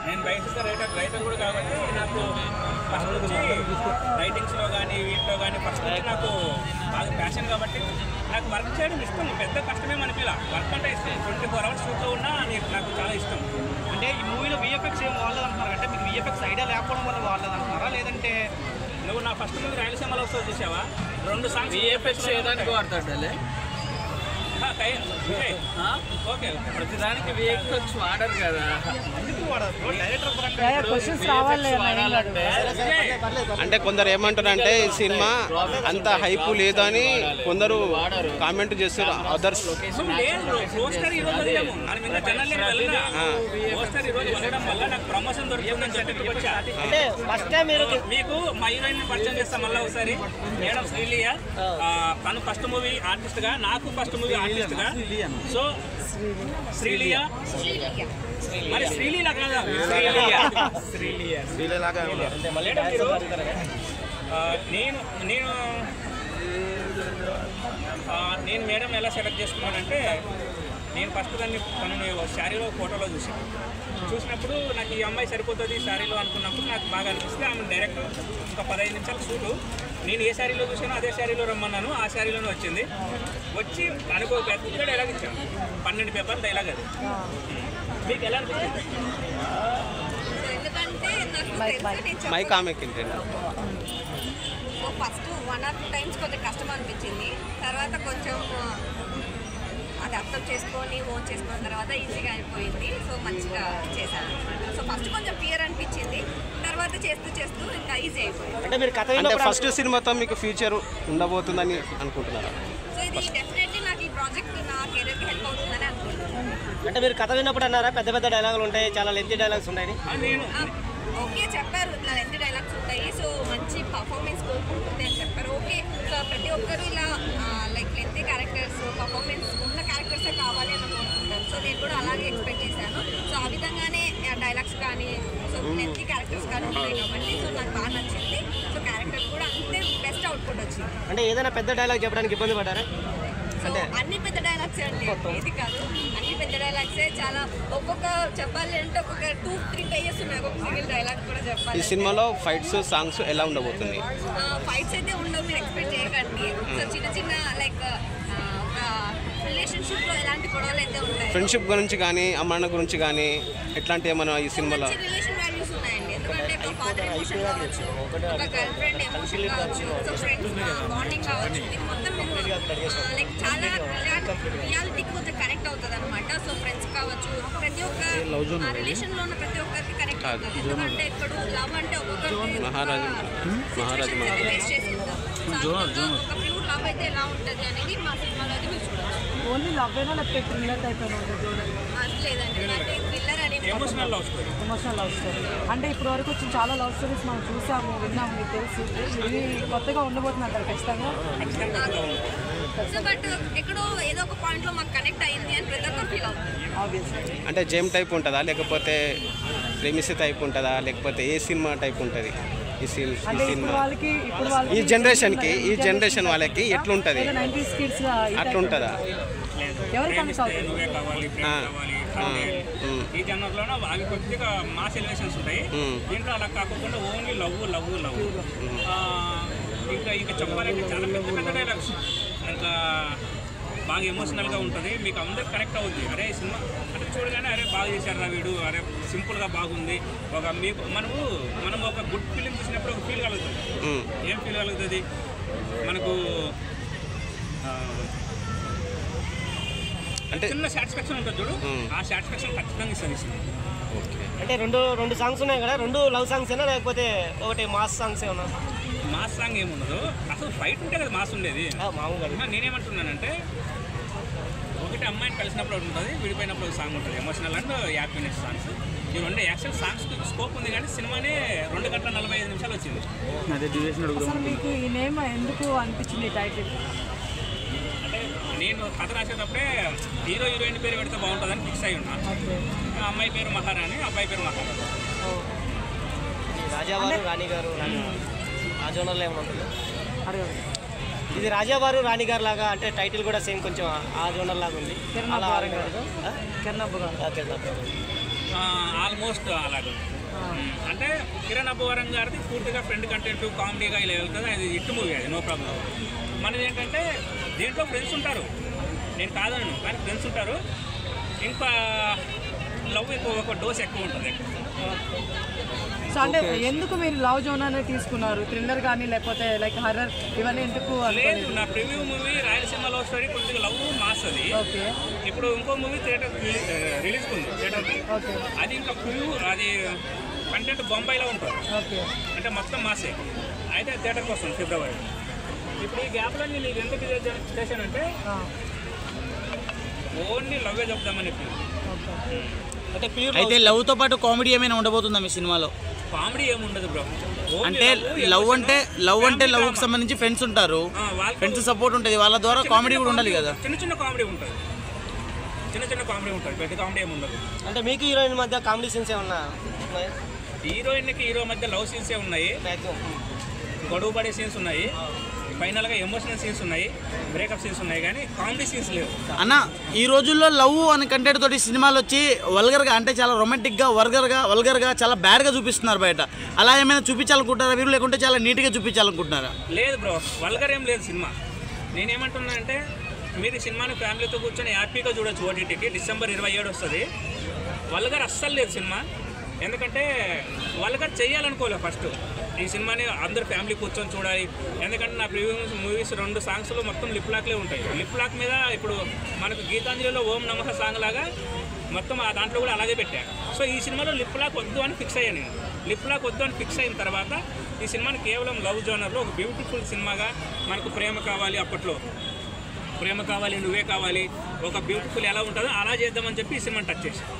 నేను బయట రైటర్ కూడా కాబట్టి నాకు ఫస్ట్ నుంచి రైటింగ్స్లో కానీ వీటిలో కానీ ఫస్ట్ నుంచి నాకు బాగా ప్యాషన్ కాబట్టి నాకు వర్క్ చేయడం ఇష్టం. పెద్ద కష్టమే అనిపించాల. వర్క్ అంటే ఇష్టం. 24 hours షూట్లో ఉన్నా నాకు చాలా ఇష్టం. అంటే ఈ మూవీలో విఎఫ్ఎక్స్ ఏం వాడలేదంటున్నారు, అంటే మీకు విఎఫ్ఎక్స్ ఐడియా లేకపోవడం వల్ల వాడలేదంటున్నారా, లేదంటే నువ్వు నా ఫస్ట్ ముందు రాయలసీమలో వస్తుంది చూసావా, 2 సాంగ్స్ విఎఫ్ఎక్స్ చేయడానికి వాడతాడు. ఓకే, ప్రతిదానికి విఎఫ్ఎక్స్ వాడరు కదా. అంటే కొందరు ఏమంటారంటే ఈ సినిమా అంత హైపు లేదని కొందరు కామెంట్ చేస్తారు. అదర్స్ మీకు మా హీరోయిన్ పరిచయం చేస్తాం మళ్ళీ ఒకసారి. మేడం శ్రీలియా, తను ఫస్ట్ మూవీ ఆర్టిస్ట్ గా, నాకు ఫస్ట్ మూవీ ఆర్టిస్ట్ గా. సో శ్రీలియా, మరి శ్రీలీల కాదా, నేను మేడం ఎలా సెలెక్ట్ చేసుకున్నానంటే, నేను ఫస్ట్ తనని శారీలో ఫోటోలో చూసినప్పుడు నాకు ఈ అమ్మాయి సరిపోతుంది శారీలో అనుకున్నప్పుడు నాకు బాగా అనిపిస్తే ఆమె డైరెక్ట్ ఒక 15 నిమిషాల షూటు నేను ఏ శారీలో చూసానో అదే శారీలో రమ్మన్నాను. ఆ శారీలోనే వచ్చింది. వచ్చి అనుకో పెద్ద డైలాగ్ ఇచ్చాను, 12 పేపర్ డైలాగ్. అది మీకు ఎలా అనిపించింది? మైక్ ఆమెకి ఫస్ట్ 1 or 2 times కొంచెం కష్టం అనిపించింది. తర్వాత కొంచెం అది అర్థం చేసుకొని ఓన్ చేసుకున్న తర్వాత ఈజీగా అయిపోయింది. సో మంచిగా చేశాను అనమాట. సో ఫస్ట్ కొంచెం ఫియర్ అనిపించింది, తర్వాత చేస్తూ ఇంకా ఈజీ అయిపోయింది. అంటే మీరు కథ అంటే ఫస్ట్ సినిమాతో మీకు ఫ్యూచర్ ఉండబోతుందని అనుకుంటున్నారా? సో ఇది డెఫినెట్లీ నాకు ఈ ప్రాజెక్ట్ నా కెరీర్కి హెల్ప్ అవుతుందని అనుకుంటున్నాను. అంటే మీరు కథ విన్నప్పుడు అన్నారా పెద్ద పెద్ద డైలాగులు ఉంటాయి, చాలా లెంతీ డైలాగ్స్ ఉంటాయి? ఓకే చెప్పారు, ఇట్లా లెంతీ డైలాగ్స్ ఉంటాయి, సో మంచి పర్ఫార్మెన్స్ కోరుకుంటుంది అని చెప్పారు. ఓకే, సో ప్రతి ఒక్కరు ఇలా లైక్ లెంతీ క్యారెక్టర్స్, పర్ఫార్మెన్స్ ఉన్న క్యారెక్టర్సే కావాలి అని అనుకుంటున్నాను. సో నేను కూడా అలాగే ఎక్స్పెక్ట్ చేశాను. సో ఆ విధంగానే డైలాగ్స్ కానీ, సో లెంతీ క్యారెక్టర్స్ కానీ ఉంటాయి కాబట్టి సో నాకు బాగా నచ్చింది. సో క్యారెక్టర్ కూడా అంతే బెస్ట్ అవుట్పుట్ వచ్చింది. అంటే ఏదైనా పెద్ద డైలాగ్ చెప్పడానికి ఇబ్బంది పడ్డారా? సో అన్ని పెద్ద డైలాగ్స్ అండి, ఇది కాదు, అన్ని పెద్ద డైలాగ్సే. చాలా ఒక్కొక్క చెప్పాలి అంటే ఒక్కొక్క 2-3 పేజెస్ ఉన్నాయి ఒక్కొక్క సింగిల్ డైలాగ్ కూడా చెప్పాలి. ఈ సినిమాలో ఫైట్స్ సాంగ్స్ ఎలా ఉండబోతుంది? ఫైట్స్ అయితే ఉండవు, మీరు ఎక్స్పెక్ట్ చేయకండి. సో చిన్న లైక్ రిలేషన్షిప్లో ఎలాంటి గొడవలు అయితే ఉంటాయి, ఫ్రెండ్షిప్ గురించి కానీ అమ్మాయి గురించి కానీ ఎట్లాంటి ఏమైనా ఈ సినిమాలో రిలేషన్ వాల్యూస్ ఉన్నాయండి. ఎందుకంటే ఒక ఫాదర్ ఎమోషన్ కావచ్చు, ఒక గర్ల్ ఫ్రెండ్ ఎమోషన్ కావచ్చు, సో ఫ్రెండ్స్ బాండింగ్ కావచ్చు, ఇది మొత్తం లైక్ చాలా రియాలిటీకి కొంచెం కనెక్ట్ అవుతుంది అనమాట. సో ఫ్రెండ్స్ కావచ్చు, ప్రతి ఒక్క రిలేషన్లో ఉన్న ప్రతి ఒక్కరికి కనెక్ట్ అవుతుంది. ఎందుకంటే ఇప్పుడు లవ్ అంటే ఒక్కొక్కరికి బేస్ చేసి ఉంటాం. ఒక ప్యూర్ లవ్ అయితే ఎలా ఉంటుంది అనేది మా సినిమాలో అయితే మీరు చూడవచ్చు. ఓన్లీ లవ్ అయినా లేకపోతే థ్రిల్లర్ టైప్ అయినా లేదండి, అంటే థ్రిల్లర్ అనేది ఎమోషనల్ లవ్ స్టోరీ. అంటే ఇప్పుడు వరకు వచ్చిన చాలా లవ్ స్టోరీస్ మనం చూసాము, విన్నాము, మీకు తెలుసు. ఇది కొత్తగా ఉండబోతుంది అంటారు ఖచ్చితంగా. సో బట్ ఎక్కడో ఏదో ఒక పాయింట్లో మాకు కనెక్ట్ అయ్యింది అని ప్రతి ఒక్కరు ఫీల్ అవుతుంది. అంటే జేమ్ టైప్ ఉంటుందా, లేకపోతే ప్రేమిస్తే టైప్ ఉంటుందా, లేకపోతే ఏ సినిమా టైప్ ఉంటుంది ఈ సినిమా? ఈ జనరేషన్ వాళ్ళకి ఎట్లుంటుంది, అట్లుంటుందా? ఈ జనరల్లోనే అవి కొద్దిగా మాస్ ఎలివేషన్స్ ఉంటాయి. దీంట్లో అలా కాకుండా ఓన్లీ లవ్ లవ్ లవ్. ఇంకా చెప్పాలంటే చాలా పెద్ద పెద్ద డైలాగ్స్, ఇంకా బాగా ఎమోషనల్గా ఉంటుంది. మీకు అందరికి కనెక్ట్ అవుతుంది. అరే సినిమా అంటే చూడగానే అరే బాగా చేశారు వీడు, అరే సింపుల్గా బాగుంది. మనం ఒక గుడ్ ఫిలిం చూసినప్పుడు ఒక ఫీల్ కలుగుతుంది. ఏం ఫీల్ కలుగుతుంది మనకు? అంటే చిన్న సాటిస్ఫాక్షన్ ఉంటుంది చూడు, ఆ సాటిస్ఫాక్షన్ ఖచ్చితంగా ఇస్తుంది. అంటే రెండు సాంగ్స్ ఉన్నాయి కదా, 2 లవ్ సాంగ్స్ అయినా లేకపోతే ఒకటి మాస్ సాంగ్స్ ఏమన్నా? మాస్ సాంగ్ ఏముండదు, అసలు ఫైట్ ఉంటే కదా మాస్ ఉండేది. మామూలుగా నేనేమంటున్నానంటే, ఒకటి అమ్మాయిని కలిసినప్పుడు ఉంటుంది, విడిపోయినప్పుడు ఒక సాంగ్ ఉంటుంది, ఎమోషనల్ అండ్ హ్యాపీనెస్ సాంగ్స్. ఈ 2 యాక్చువల్ సాంగ్స్ స్కోప్ ఉంది, కానీ సినిమానే 2 గంటల 45 నిమిషాలు వచ్చింది. అసలు మీకు ఈ నేమ్ ఎందుకు అనిపించింది టైటిల్? అంటే నేను కథ రాసేటప్పుడే హీరో హీరోయిన్ పేరు పెడితే బాగుంటుందని ఫిక్స్ అయి ఉన్నా. అమ్మాయి పేరు మహారాణి, అబ్బాయి పేరు మహారాణి. రాజావారు రాణి గారు ఆ జోనర్లో ఏమన్నా ఇది రాజావారు రాణి గారు లాగా, అంటే టైటిల్ కూడా సేమ్ కొంచెం ఆ జోనర్ లాగా ఉంది. ఆల్మోస్ట్ అలాగే. అంటే కిరణ్ అబ్బవరం గారిది పూర్తిగా ఫ్రెండ్ కంటెంట్ కామెడీగా ఇలా వెళ్తుంది. అది హిట్ మూవీ, అది నో ప్రాబ్లం. మనది ఏంటంటే దీంట్లో ఫ్రెండ్స్ ఉంటారు, నేను కాదను, కానీ ఫ్రెండ్స్ ఉంటారు. ఇంకా లవ్ ఎక్కువ, ఒక డోస్ ఎక్కువ ఉంటుంది. సో అంటే ఎందుకు మీరు లవ్ జోనర్ తీసుకున్నారు? థ్రిల్లర్ కానీ లేకపోతే లైక్ హర్రర్ ఇవన్నీ ఎందుకు? లేదు, నా preview movie Rayalaseema love story కొద్దిగా లవ్ మాస్ అది. ఓకే. ఇప్పుడు ఇంకో మూవీ థియేటర్ రిలీజ్ ఉంది థియేటర్కి. ఓకే. అది ఇంకా ప్రివ్యూ, అది కంటెంట్ బొంబాయిలో ఉంటుంది. ఓకే. అంటే మొత్తం మాసే. అయితే థియేటర్కి వస్తుంది ఫిబ్రవరి. ఇప్పుడు ఈ గ్యాప్లో నేను ఇది ఎందుకు చేశానంటే ఓన్లీ లవ్వే చెప్తామని చెప్పి. అంటే అయితే లవ్తో పాటు కామెడీ ఏమైనా ఉండబోతుందా మీ సినిమాలో? కామెడీ ఏముండదు బ్రో. అంటే లవ్ అంటే లవ్కి సంబంధించి ఫ్రెండ్స్ ఉంటారు, ఫ్రెండ్స్ సపోర్ట్ ఉంటుంది, వాళ్ళ ద్వారా కామెడీ కూడా ఉండాలి కదా. చిన్న చిన్న కామెడీ ఉంటుంది, పెద్ద కామెడీ ఏమి ఉండదు. అంటే మీకు హీరోయిన్ మధ్య కామెడీ సీన్స్ ఏమన్నా? హీరోయిన్కి హీరో మధ్య లవ్ సీన్సే ఉన్నాయి, గొడవ పడే సీన్స్ ఉన్నాయి, ఫైనల్గా ఎమోషనల్ సీన్స్ ఉన్నాయి, బ్రేకప్ సీన్స్ ఉన్నాయి, కానీ కామెడీ సీన్స్ లేవు అన్న. ఈ రోజుల్లో లవ్ అనే కంటెంట్ తోటి సినిమాలు వచ్చి వల్గర్గా, అంటే చాలా రొమాంటిక్గా వల్గర్గా చాలా బ్యాడ్గా చూపిస్తున్నారు బయట. అలా ఏమైనా చూపించాలనుకుంటారా మీరు, లేకుంటే చాలా నీట్గా చూపించాలనుకుంటున్నారా? లేదు బ్రో, వల్గర్ ఏం లేదు సినిమా. నేనేమంటున్నా అంటే మీరు సినిమాని ఫ్యామిలీతో కూర్చొని హ్యాపీగా చూడొచ్చు. ఓటీటీకి December 27 వస్తుంది. వల్గర్ అస్సలు లేదు సినిమా. ఎందుకంటే వల్గర్ చేయాలనుకోలేదు ఫస్ట్. ఈ సినిమాని అందరు ఫ్యామిలీ కూర్చొని చూడాలి. ఎందుకంటే నా ప్రీవియస్ మూవీస్ 2 సాంగ్స్లో మొత్తం లిప్ లాక్లే ఉంటాయి. లిప్ లాక్ మీద ఇప్పుడు మనకు గీతాంజలిలో ఓం నమః సాంగ్ లాగా మొత్తం ఆ దాంట్లో కూడా అలాగే పెట్టాను. సో ఈ సినిమాలో లిప్ లాక్ వద్దు అని ఫిక్స్ అయ్యాను నేను. లిప్ లాక్ వద్దు అని ఫిక్స్ అయిన తర్వాత ఈ సినిమాని కేవలం లవ్ జోనర్లో ఒక బ్యూటిఫుల్ సినిమాగా, మనకు ప్రేమ కావాలి, అప్పట్లో ప్రేమ కావాలి, నువ్వే కావాలి, ఒక బ్యూటిఫుల్ ఎలా ఉంటుందో అలా చేద్దామని చెప్పి ఈ సినిమాని టచ్ చేశాను.